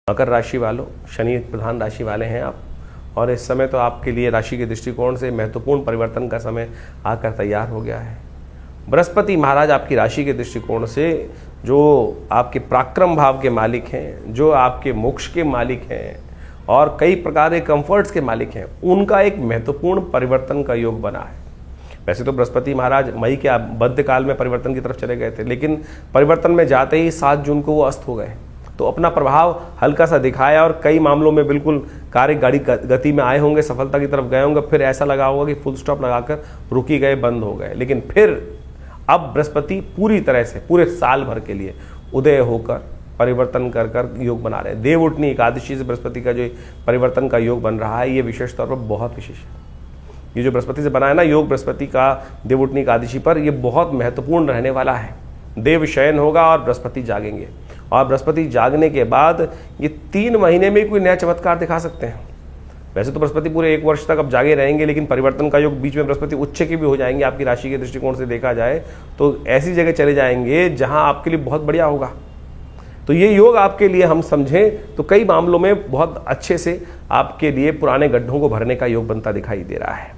मकर राशि वालों, शनि प्रधान राशि वाले हैं आप, और इस समय तो आपके लिए राशि के दृष्टिकोण से महत्वपूर्ण परिवर्तन का समय आकर तैयार हो गया है। बृहस्पति महाराज आपकी राशि के दृष्टिकोण से जो आपके पराक्रम भाव के मालिक हैं, जो आपके मोक्ष के मालिक हैं और कई प्रकार के कंफर्ट्स के मालिक हैं, उनका एक महत्वपूर्ण परिवर्तन का योग बना है। वैसे तो बृहस्पति महाराज मई के मध्य काल में परिवर्तन की तरफ चले गए थे, लेकिन परिवर्तन में जाते ही 7 जून को वो अस्त हो गए, तो अपना प्रभाव हल्का सा दिखाया और कई मामलों में बिल्कुल कार्य गाड़ी गति में आए होंगे, सफलता की तरफ गए होंगे, फिर ऐसा लगा होगा कि फुल स्टॉप लगाकर रुकी गए, बंद हो गए। लेकिन फिर अब बृहस्पति पूरी तरह से पूरे साल भर के लिए उदय होकर परिवर्तन कर कर योग बना रहे हैं। देवउठनी एकादशी से बृहस्पति का जो परिवर्तन का योग बन रहा है, ये विशेष तौर पर बहुत विशेष है। ये जो बृहस्पति से बना है ना योग, बृहस्पति का देवउठनी एकादशी पर, ये बहुत महत्वपूर्ण रहने वाला है। देव शयन होगा और बृहस्पति जागेंगे, और बृहस्पति जागने के बाद ये 3 महीने में कोई नया चमत्कार दिखा सकते हैं। वैसे तो बृहस्पति पूरे 1 वर्ष तक अब जागे रहेंगे, लेकिन परिवर्तन का योग बीच में बृहस्पति उच्च के भी हो जाएंगे। आपकी राशि के दृष्टिकोण से देखा जाए तो ऐसी जगह चले जाएंगे जहां आपके लिए बहुत बढ़िया होगा। तो ये योग आपके लिए हम समझें तो कई मामलों में बहुत अच्छे से आपके लिए पुराने गड्ढों को भरने का योग बनता दिखाई दे रहा है।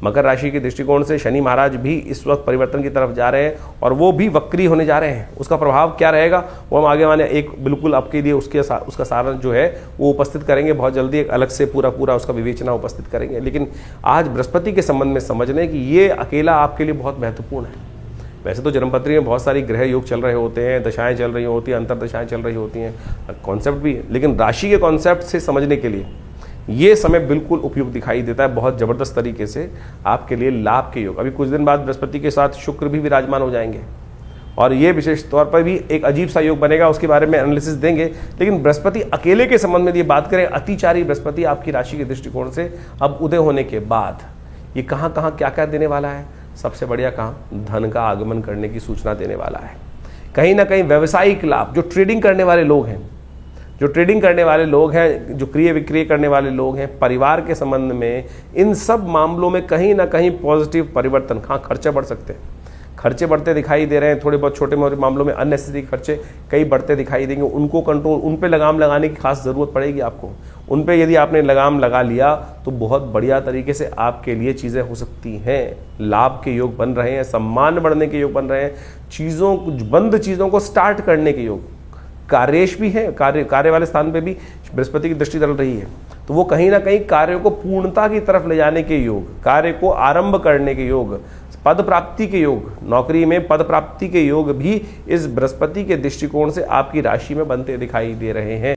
मकर राशि के दृष्टिकोण से शनि महाराज भी इस वक्त परिवर्तन की तरफ जा रहे हैं, और वो भी वक्री होने जा रहे हैं। उसका प्रभाव क्या रहेगा वो हम आगे वाले एक बिल्कुल आपके लिए उसका सारा जो है वो उपस्थित करेंगे बहुत जल्दी, एक अलग से पूरा उसका विवेचना उपस्थित करेंगे। लेकिन आज बृहस्पति के संबंध में समझ लें कि ये अकेला आपके लिए बहुत महत्वपूर्ण है। वैसे तो जन्मपत्री में बहुत सारी ग्रह योग चल रहे होते हैं, दशाएं चल रही होती हैं, अंतरदशाएं चल रही होती हैं, कॉन्सेप्ट भी है, लेकिन राशि के कॉन्सेप्ट से समझने के लिए ये समय बिल्कुल उपयुक्त दिखाई देता है। बहुत ज़बरदस्त तरीके से आपके लिए लाभ के योग, अभी कुछ दिन बाद बृहस्पति के साथ शुक्र भी विराजमान हो जाएंगे, और ये विशेष तौर पर भी एक अजीब सा योग बनेगा, उसके बारे में एनालिसिस देंगे। लेकिन बृहस्पति अकेले के संबंध में ये बात करें, अतिचारी बृहस्पति आपकी राशि के दृष्टिकोण से अब उदय होने के बाद ये कहाँ कहाँ क्या क्या देने वाला है। सबसे बढ़िया काम, धन का आगमन करने की सूचना देने वाला है। कहीं ना कहीं व्यवसायिक लाभ, जो ट्रेडिंग करने वाले लोग हैं, जो क्रय विक्रय करने वाले लोग हैं, परिवार के संबंध में, इन सब मामलों में कहीं ना कहीं पॉजिटिव परिवर्तन। हाँ, खर्चे बढ़ सकते हैं, खर्चे बढ़ते दिखाई दे रहे हैं, थोड़े बहुत छोटे मोटे मामलों में अननेसेसरी खर्चे कई बढ़ते दिखाई देंगे। उनको कंट्रोल, उन पे लगाम लगाने की खास ज़रूरत पड़ेगी आपको। उन पे यदि आपने लगाम लगा लिया तो बहुत बढ़िया तरीके से आपके लिए चीज़ें हो सकती हैं। लाभ के योग बन रहे हैं, सम्मान बढ़ने के योग बन रहे हैं, बंद चीज़ों को स्टार्ट करने के योग। कार्येश भी है, कार्य वाले स्थान पे भी बृहस्पति की दृष्टि चल रही है, तो वो कहीं ना कहीं कार्य को पूर्णता की तरफ ले जाने के योग, कार्य को आरंभ करने के योग, पद प्राप्ति के योग, नौकरी में पद प्राप्ति के योग भी इस बृहस्पति के दृष्टिकोण से आपकी राशि में बनते दिखाई दे रहे हैं।